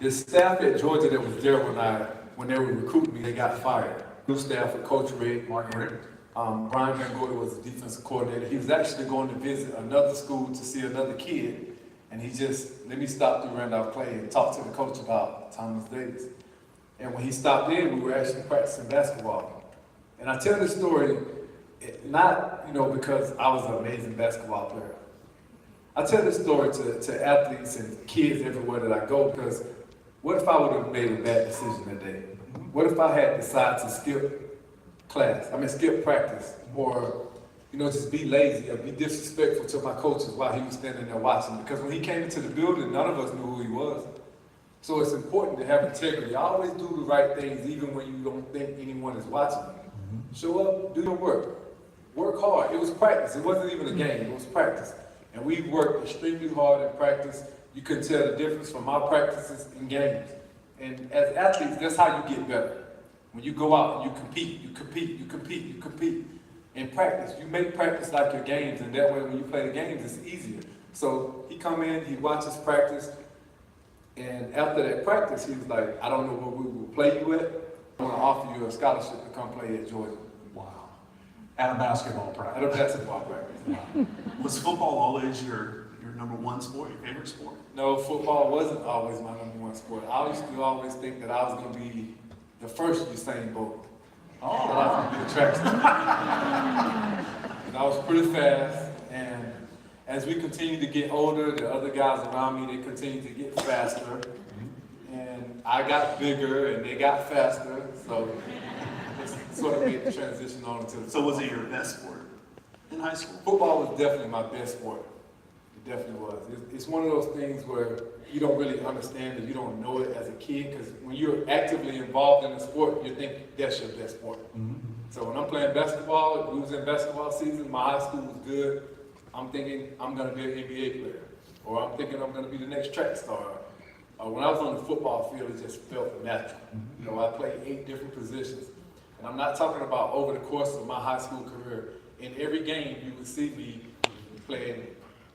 The staff at Georgia that was there when they were recruiting me, they got fired. New staff with Coach Ray, Mark Rick. Brian Van Gorder was the defensive coordinator. He was actually going to visit another school to see another kid, and he just let me stop through Randolph Clay and talk to the coach about Tomas Davis. And when he stopped in, we were actually practicing basketball. And I tell this story not because I was an amazing basketball player. I tell this story to athletes and kids everywhere that I go because what if I would have made a bad decision that day? What if I had decided to skip practice, or just be lazy or be disrespectful to my coaches while he was standing there watching? Because when he came into the building, none of us knew who he was. So it's important to have integrity. Always do the right things even when you don't think anyone is watching. Show up, do your work. Work hard. It was practice. It wasn't even a game. It was practice. And we worked extremely hard in practice. You couldn't tell the difference from our practices and games. And as athletes, that's how you get better. When you go out and you compete in practice. You make practice like your games, and that way when you play the games, it's easier. So he come in, he watches practice, and after that practice, he was like, I don't know where we will play you at. I want to offer you a scholarship to come play at Georgia. Wow. At a basketball practice. At a basketball practice. Wow. Was football always your number one sport, your favorite sport? No, football wasn't always my number one sport. I used to always think that I was going to be the first Usain Bolt. Oh. That I was going to be a track star. And I was pretty fast, and as we continued to get older, the other guys around me, they continued to get faster. And I got bigger, and they got faster, so it sort of made the transition on into the So was it your best sport in high school? Football was definitely my best sport. It definitely was. It's one of those things where you don't really understand it, you don't know it as a kid, because when you're actively involved in the sport, you think that's your best sport. So when I'm playing basketball, we was in basketball season, my high school was good, I'm thinking I'm going to be an NBA player, or I'm thinking I'm going to be the next track star. When I was on the football field, it just felt natural. I played 8 different positions. And I'm not talking about over the course of my high school career. In every game, you would see me playing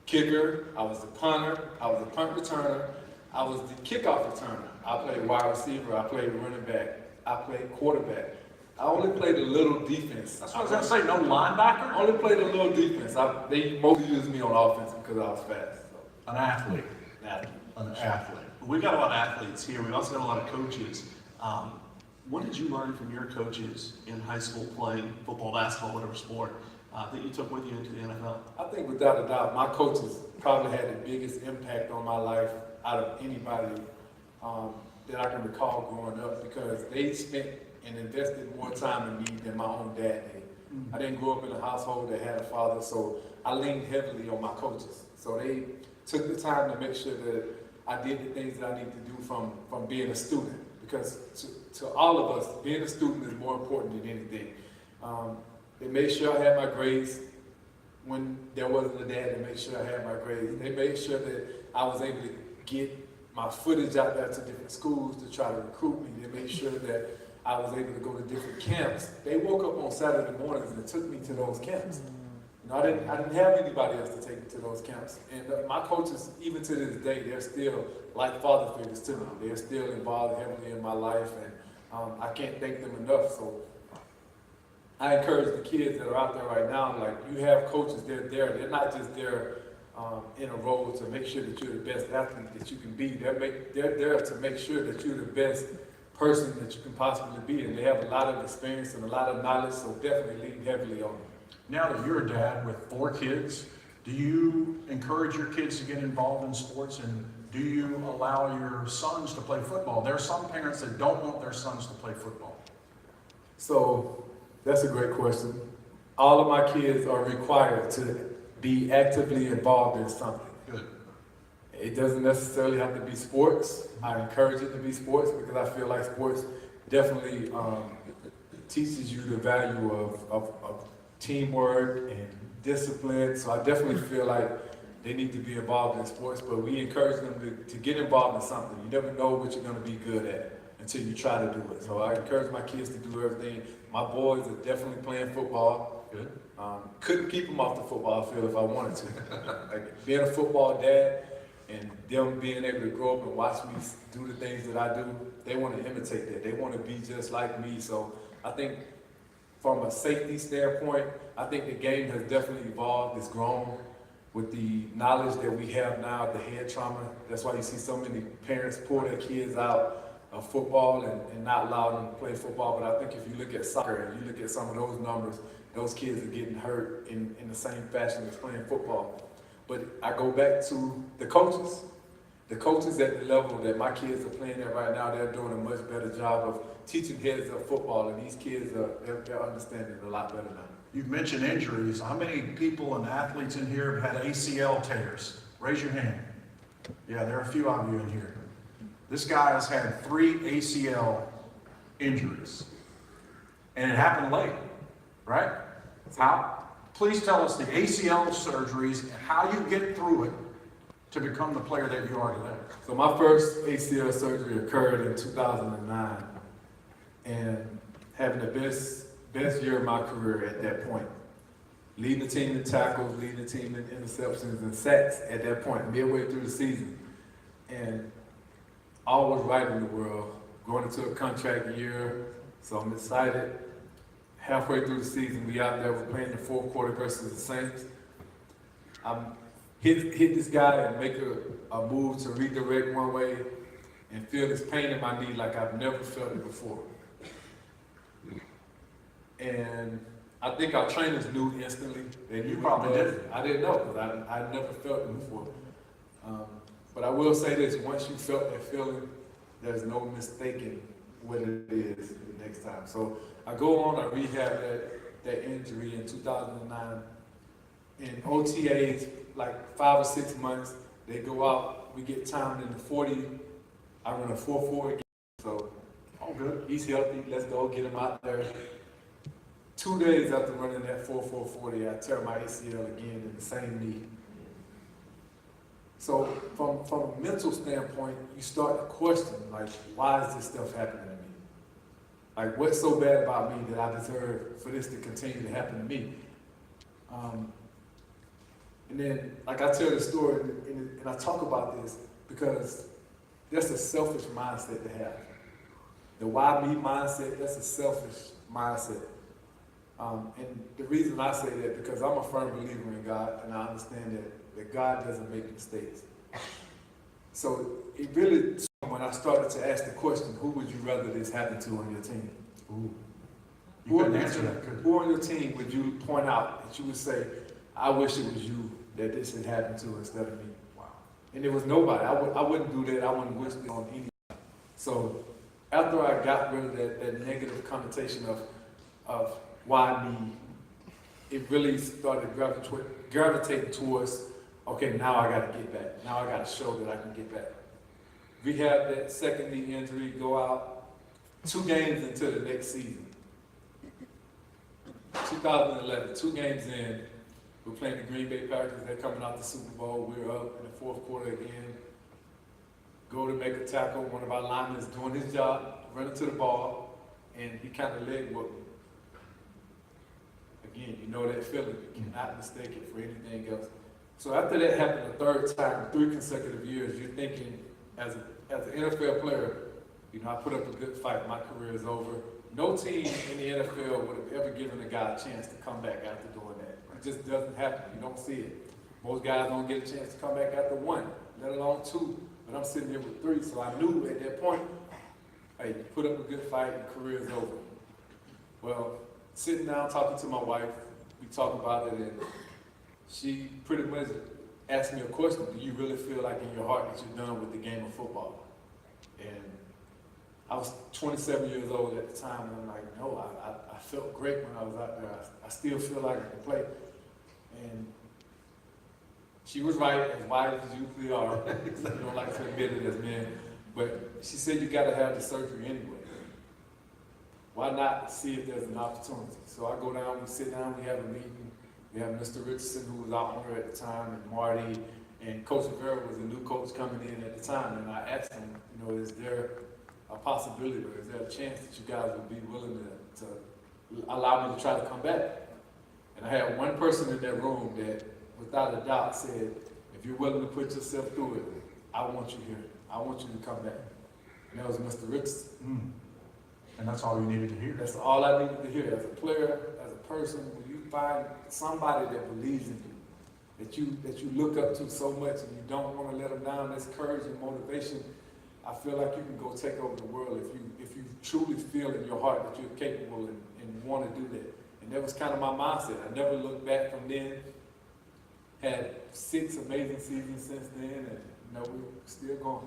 kicker, I was the punter, I was the punt returner, I was the kickoff returner. I played wide receiver, I played running back, I played quarterback. I only played a little defense. That's what I was going to say, no linebacker? I only played a little defense. They mostly used me on offense because I was fast. So. An athlete. An athlete. We've got a lot of athletes here. We've also got a lot of coaches. What did you learn from your coaches in high school playing football, basketball, whatever sport, that you took with you into the NFL? I think without a doubt, my coaches probably had the biggest impact on my life out of anybody that I can recall growing up, because they spent and invested more time in me than my own dad did. I didn't grow up in a household that had a father, so I leaned heavily on my coaches. So they took the time to make sure that I did the things that I need to do from being a student. Because to all of us, being a student is more important than anything. They made sure I had my grades when there wasn't a dad to make sure I had my grades. They made sure that I was able to get my footage out there to different schools to try to recruit me. They made sure that I was able to go to different camps. They woke up on Saturday mornings and took me to those camps. I didn't have anybody else to take me to those camps. And my coaches, even to this day, they're still like father figures to me. They're still involved heavily in my life, and I can't thank them enough. So I encourage the kids that are out there right now, like, you have coaches, they're there. They're not just there in a role to make sure that you're the best athlete that you can be. They're there to make sure that you're the best person that you can possibly be. And they have a lot of experience and a lot of knowledge, so definitely lean heavily on them. Now that you're a dad with 4 kids, do you encourage your kids to get involved in sports, and do you allow your sons to play football? There are some parents that don't want their sons to play football. So that's a great question. All of my kids are required to be actively involved in something. Good. It doesn't necessarily have to be sports. I encourage it to be sports because I feel like sports definitely teaches you the value of teamwork and discipline. So I definitely feel like they need to be involved in sports, but we encourage them to get involved in something. You never know what you're going to be good at until you try to do it. So I encourage my kids to do everything. My boys are definitely playing football. Good. Couldn't keep them off the football field if I wanted to. Like, being a football dad and them being able to grow up and watch me do the things that I do, they want to imitate that. They want to be just like me. So I think from a safety standpoint, I think the game has definitely evolved. It's grown with the knowledge that we have now, the head trauma. That's why you see so many parents pull their kids out of football and not allow them to play football. But I think if you look at soccer and you look at some of those numbers, those kids are getting hurt in the same fashion as playing football. But I go back to the coaches. The coaches at the level that my kids are playing at right now, they're doing a much better job of teaching heads up football, and these kids they're understanding it a lot better now. You've mentioned injuries. How many people and athletes in here have had ACL tears? Raise your hand. Yeah, there are a few of you in here. This guy has had 3 ACL injuries, and it happened late, right? Please tell us the ACL surgeries and how you get through it to become the player that you are today. So my first ACL surgery occurred in 2009, and having the best year of my career at that point. Leading the team in tackles, leading the team in interceptions and sacks at that point, midway through the season. And all was right in the world, going into a contract year, so I'm excited. Halfway through the season, we out there, we're playing the fourth quarter versus the Saints. I'm hit this guy and make a move to redirect one way and feel this pain in my knee like I've never felt it before. And I think our trainers knew instantly. They knew You probably did. I didn't know because I never felt it before. But I will say this, once you felt that feeling, there's no mistaking what it is the next time. So I go on, I rehab that injury in 2009. In OTAs, like 5 or 6 months, they go out, we get timed in the 40, I run a 4.4 again. So, All good. he's healthy, let's go get him out there. 2 days after running that 4.440, I tear my ACL again in the same knee. So from a mental standpoint, you start to question, like, why is this stuff happening to me? Like, what's so bad about me that I deserve for this to continue to happen to me? And then, like I tell the story, and I talk about this because that's a selfish mindset to have. The why me mindset, that's a selfish mindset. And the reason I say that, because I'm a firm believer in God, and I understand that God doesn't make mistakes. So it really, when I started to ask the question, who would you rather this happen to on your team? Ooh. You couldn't answer that, could you? Who on your team would you point out that you would say, I wish it was you that this had happened to instead of me? Wow. And there was nobody. I wouldn't do that. I wouldn't wish it on anybody. So after I got rid of that negative connotation of why me, it really started gravitating towards, okay, now I got to get back. Now I got to show that I can get back. Rehab that second knee injury, go out 2 games into the next season. 2011, 2 games in, we're playing the Green Bay Packers. They're coming out the Super Bowl. We're up in the fourth quarter again. Go to make a tackle. One of our linemen is doing his job, running to the ball, and he kind of leg whooped me. Again, you know that feeling. You cannot mistake it for anything else. So after that happened a third time, 3 consecutive years, you're thinking, as an NFL player, you know, I put up a good fight. My career is over. No team in the NFL would have ever given a guy a chance to come back after doing that. It just doesn't happen. You don't see it. Most guys don't get a chance to come back after 1, let alone 2. But I'm sitting here with 3, so I knew at that point, hey, you put up a good fight, your career is over. Well, sitting down talking to my wife, we talk about it, and she pretty much asked me a question: do you really feel like in your heart that you're done with the game of football? And I was 27 years old at the time, and I'm like, no, I felt great when I was out there. I still feel like I can play. And she was right, as wives usually are. We don't like to admit it as men. But she said, you got to have the surgery anyway. Why not see if there's an opportunity? So I go down, we sit down, we have a meeting. We have Mr. Richardson, who was our owner at the time, and Marty, and Coach Rivera was a new coach coming in at the time. And I asked him, you know, is there a possibility, or is there a chance that you guys would be willing to allow me to try to come back? And I had one person in that room that, without a doubt, said, if you're willing to put yourself through it, I want you here. I want you to come back. And that was Mr. Richardson. And that's all you needed to hear. That's all I needed to hear. As a player, as a person, when you find somebody that believes in you, that you look up to so much and you don't want to let them down, that's courage and motivation. I feel like you can go take over the world if you truly feel in your heart that you're capable and want to do that. And that was kind of my mindset. I never looked back from then. Had 6 amazing seasons since then, and we're still going.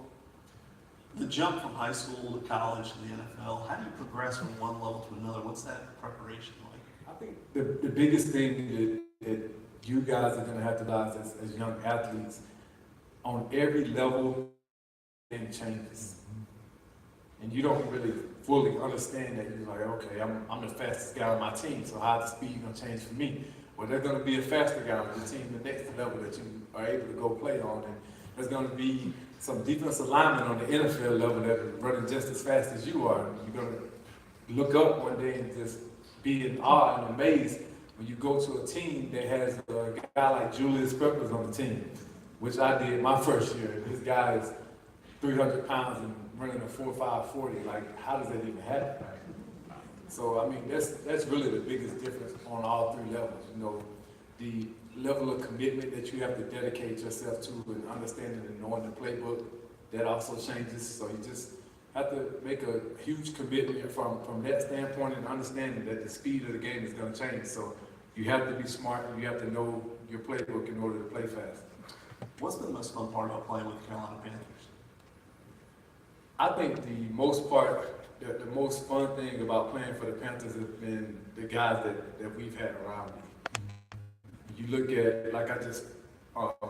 The jump from high school to college to the NFL, how do you progress from one level to another? What's that preparation like? I think the biggest thing that you guys are going to have to realize as young athletes, on every level, it changes. And you don't really fully understand that. You're like, okay, I'm the fastest guy on my team, so how's the speed going to change for me? Well, there's going to be a faster guy on the team, the next level that you are able to go play on. And there's going to be some defensive linemen on the NFL level that are running just as fast as you are. You're going to look up one day and just be in awe and amazed when you go to a team that has a guy like Julius Peppers on the team, which I did my first year. This guy is 300 pounds and running a 4.5 40. Like, how does that even happen? So, I mean, that's really the biggest difference on all 3 levels. You know, the level of commitment that you have to dedicate yourself to and understanding and knowing the playbook, that also changes. So you just have to make a huge commitment from that standpoint and understanding that the speed of the game is going to change. So you have to be smart and you have to know your playbook in order to play fast. What's been the most fun part about playing with the Carolina Panthers? I think the most fun thing about playing for the Panthers has been the guys that we've had around me. You look at, like I just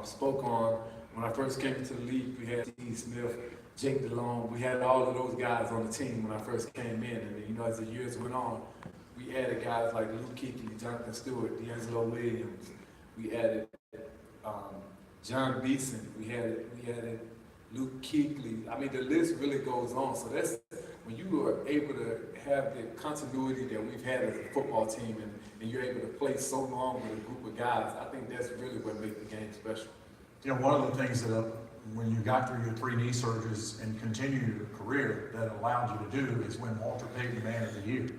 spoke on, when I first came into the league, we had T. Smith, Jake DeLong, we had all of those guys on the team when I first came in. And then, as the years went on, we added guys like Luke Kuechly, Jonathan Stewart, D'Angelo Williams. We added John Beeson. We added Luke Kuechly. I mean, the list really goes on. So that's when you are able to have the continuity that we've had as a football team and you're able to play so long with a group of guys, I think that's really what makes the game special. One of the things that when you got through your 3 knee surgeries and continued your career that allowed you to do is win Walter Payton Man of the Year.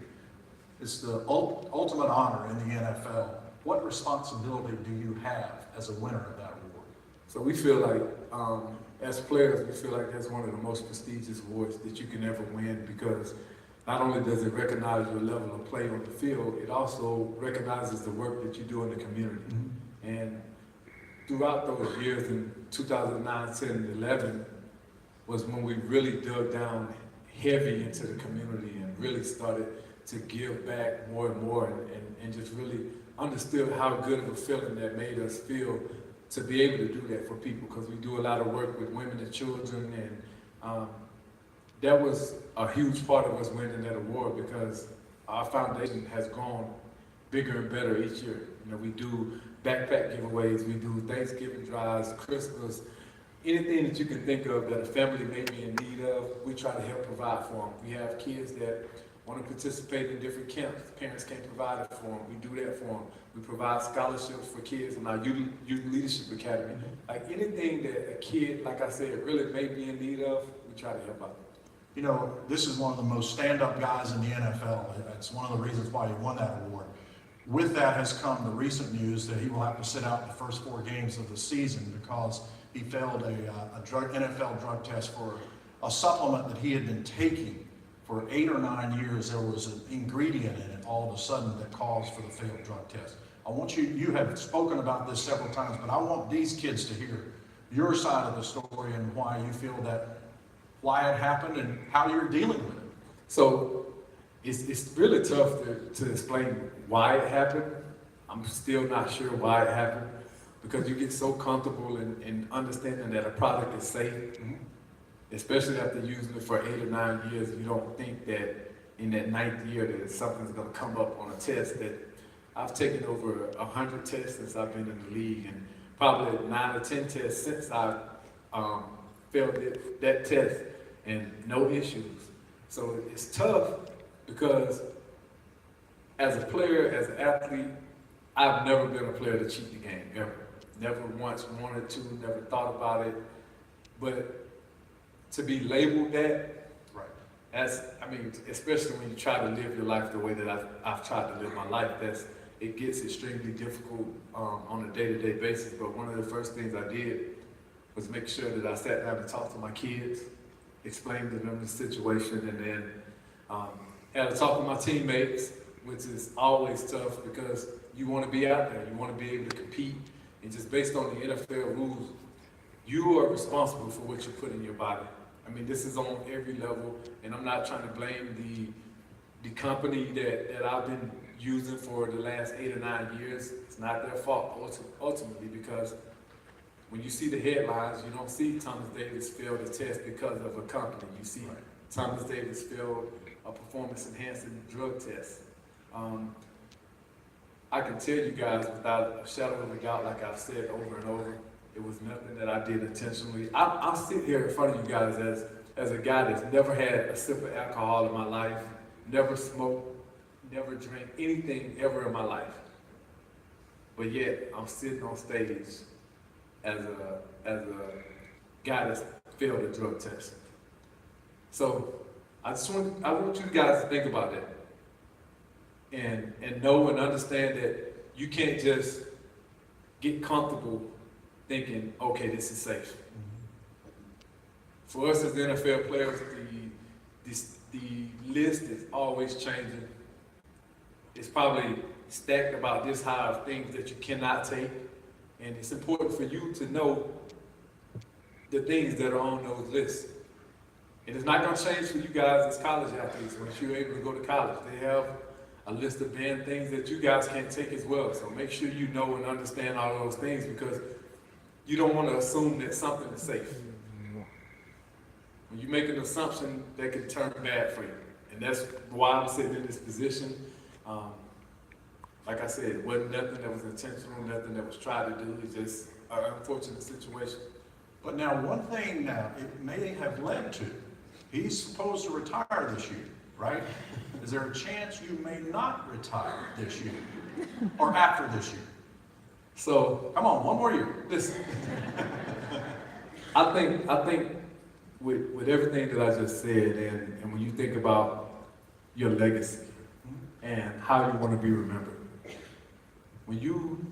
It's the ultimate honor in the NFL. What responsibility do you have as a winner of that award? So we feel like, as players, we feel like that's one of the most prestigious awards that you can ever win, because not only does it recognize your level of play on the field, it also recognizes the work that you do in the community. Mm-hmm. And throughout those years in 2009, 10, and 11 was when we really dug down heavy into the community and really started to give back more and more and just really understood how good of a feeling that made us feel to be able to do that for people, because we do a lot of work with women and children, and that was a huge part of us winning that award, because our foundation has grown bigger and better each year. We do backpack giveaways, we do Thanksgiving drives, Christmas, anything that you can think of that a family may be in need of, we try to help provide for them. We have kids that want to participate in different camps. Parents can't provide it for them. We do that for them. We provide scholarships for kids in our Youth Leadership Academy. Like anything that a kid, like I said, really may be in need of, we try to help out. This is one of the most stand-up guys in the NFL. That's one of the reasons why he won that award. With that has come the recent news that he will have to sit out the first 4 games of the season because he failed a NFL drug test for a supplement that he had been taking for 8 or 9 years. There was an ingredient in it all of a sudden that caused for the failed drug test. I want you have spoken about this several times, but I want these kids to hear your side of the story and why you feel why it happened and how you're dealing with it. So it's really tough to explain why it happened. I'm still not sure why it happened, because you get so comfortable in understanding that a product is safe. Mm-hmm. Especially after using it for 8 or 9 years, you don't think that in that 9th year that something's going to come up on a test. That I've taken over 100 tests since I've been in the league, and probably 9 or 10 tests since I failed that test, and no issues. So it's tough because as a player, as an athlete, I've never been a player to cheat the game, ever. Never once wanted to, never thought about it. But to be labeled that, Right. especially when you try to live your life the way that I've tried to live my life, it gets extremely difficult on a day-to-day basis. But one of the first things I did was make sure that I sat down and talked to my kids, explained to them the situation, and then had a talk with my teammates, which is always tough because you want to be out there, you want to be able to compete, and just based on the NFL rules, you are responsible for what you put in your body. I mean, this is on every level, and I'm not trying to blame the company that I've been using for the last 8 or 9 years. It's not their fault ultimately, because when you see the headlines, you don't see Thomas Davis failed a test because of a company. You see Thomas Davis failed a performance-enhancing drug test. I can tell you guys without a shadow of a doubt, like I've said over and over, it was nothing that I did intentionally. I sit here in front of you guys as a guy that's never had a sip of alcohol in my life, never smoked, never drank anything ever in my life. But yet, I'm sitting on stage as a guy that's failed a drug test. So I want you guys to think about that. And know and understand that you can't just get comfortable thinking, okay, this is safe. For us as NFL players, the list is always changing. It's probably stacked about this high of things that you cannot take. And it's important for you to know the things that are on those lists. And it's not going to change for you guys as college athletes. Once you're able to go to college, they have a list of banned things that you guys can't take as well. So make sure you know and understand all those things, because you don't want to assume that something is safe. When you make an assumption, that can turn bad for you. And that's why I'm sitting in this position. Like I said, it wasn't nothing that was intentional, nothing that was tried to do. It's just an unfortunate situation. But now, one thing now, it may have led to, he's supposed to retire this year, right? Is there a chance you may not retire this year or after this year? So, come on, one more year. Listen, I think with everything that I just said, and when you think about your legacy and how you want to be remembered, when you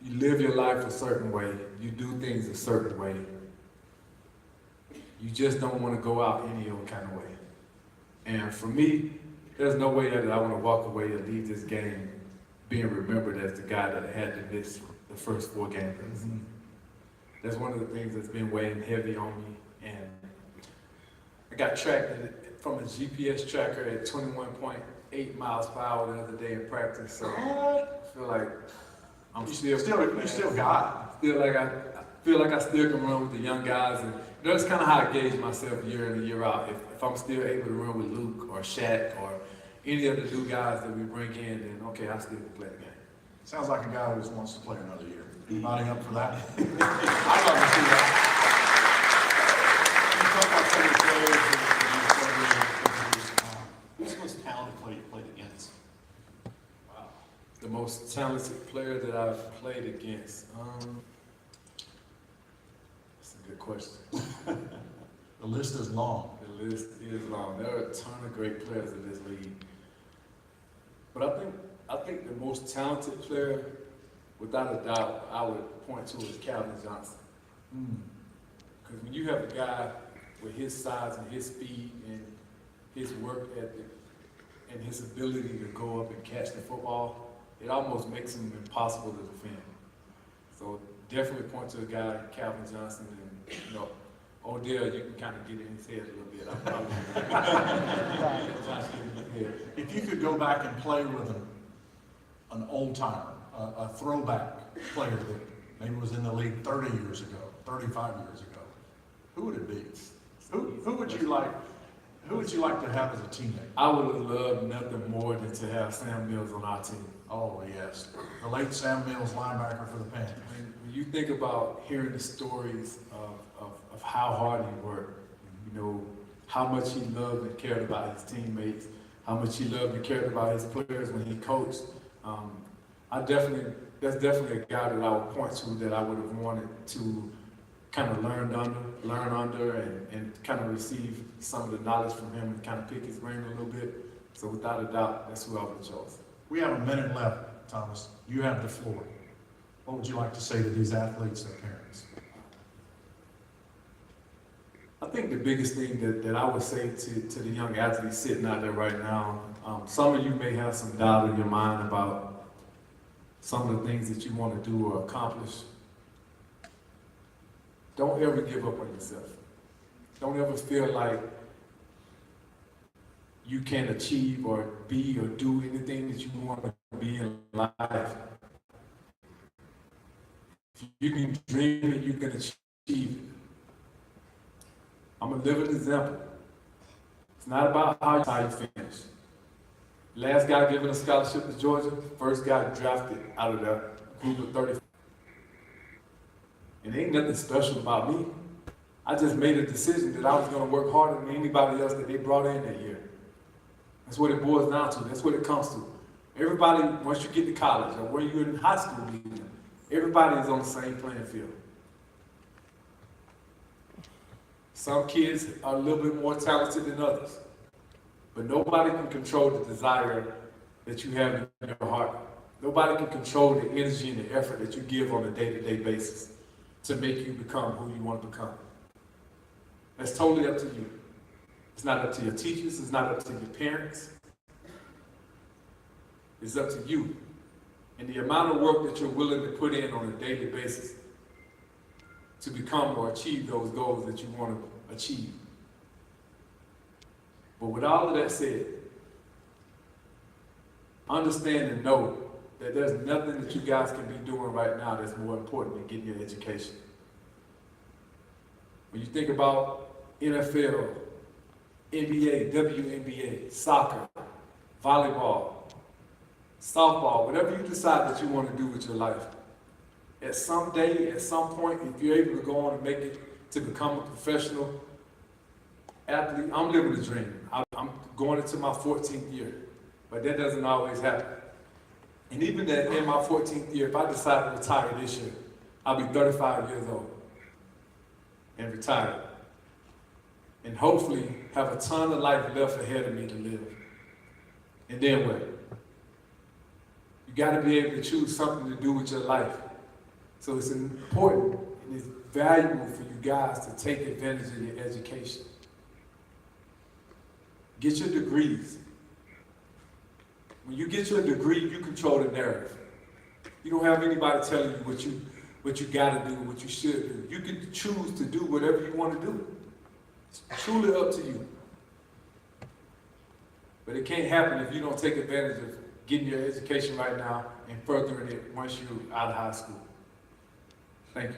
live your life a certain way, you do things a certain way, you just don't want to go out any old kind of way. And for me, there's no way that I want to walk away and leave this game being remembered as the guy that had to miss the first 4 games. That's one of the things that's been weighing heavy on me. And I got tracked from a GPS tracker at 21.8 miles per hour the other day in practice. So I feel like I'm still You still got I feel like I still can run with the young guys, and that's kind of how I gauge myself year in and year out. If I'm still able to run with Luke or Shaq or any of the new guys that we bring in, then okay, I still can play the game. it. Sounds like a guy who just wants to play another year. Anybody up for that? I'd love to see that. You talk about some of the players who's the most talented player you played against? Wow. The most talented player that I've played against. That's a good question. The list is long. The list is long. There are a ton of great players in this league. But I think the most talented player, without a doubt, I would point to is Calvin Johnson. Because when you have a guy with his size and his speed and his work ethic and his ability to go up and catch the football, it almost makes him impossible to defend. So definitely point to a guy, Calvin Johnson, and Odell, you can kind of get in his head a little bit. I probably If you could go back and play with an old timer, a throwback player that maybe was in the league 30 years ago, 35 years ago, who would it be? Who would you like to have as a teammate? I would have loved nothing more than to have Sam Mills on our team. Oh yes, the late Sam Mills, linebacker for the Panthers. When you think about hearing the stories of how hard he worked, how much he loved and cared about his teammates, how much he loved and cared about his players when he coached, that's definitely a guy that I would point to that I would have wanted to kind of learn under, and kind of receive some of the knowledge from him and kind of pick his brain a little bit. So without a doubt, that's who I would have chosen. We have a minute left, Thomas. You have the floor. What would you like to say to these athletes and parents? I think the biggest thing that I would say to the young athletes sitting out there right now, some of you may have some doubt in your mind about some of the things that you want to do or accomplish. Don't ever give up on yourself. Don't ever feel like you can't achieve or be or do anything that you want to be in life. If you can dream it, you can achieve it. I'm a living example. It's not about how you finish. Last guy given a scholarship to Georgia, first guy drafted out of the group of 30. And ain't nothing special about me. I just made a decision that I was going to work harder than anybody else that they brought in that year. That's what it boils down to. That's what it comes to. Everybody, once you get to college or when you're in high school, everybody is on the same playing field. Some kids are a little bit more talented than others, but nobody can control the desire that you have in your heart. Nobody can control the energy and the effort that you give on a day-to-day basis to make you become who you want to become. That's totally up to you. It's not up to your teachers, it's not up to your parents. It's up to you. And the amount of work that you're willing to put in on a daily basis to become or achieve those goals that you want to achieve. But with all of that said, understand and know that there's nothing that you guys can be doing right now that's more important than getting your education. When you think about NFL, NBA, WNBA, soccer, volleyball, softball, whatever you decide that you want to do with your life, at some day, at some point, if you're able to go on and make it to become a professional athlete, I'm living the dream. I'm going into my 14th year, but that doesn't always happen. And even that in my 14th year, if I decide to retire this year, I'll be 35 years old and retired. And hopefully have a ton of life left ahead of me to live. And then what? You gotta be able to choose something to do with your life. So it's important and it's valuable for you guys to take advantage of your education. Get your degrees. When you get your degree, you control the narrative. You don't have anybody telling you what you gotta do, what you should do. You can choose to do whatever you want to do. It's truly up to you. But it can't happen if you don't take advantage of getting your education right now and furthering it once you're out of high school. Thank you.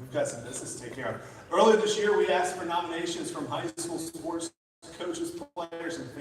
We've got some business to take care of. Earlier this year, we asked for nominations from high school sports coaches, players, and fans.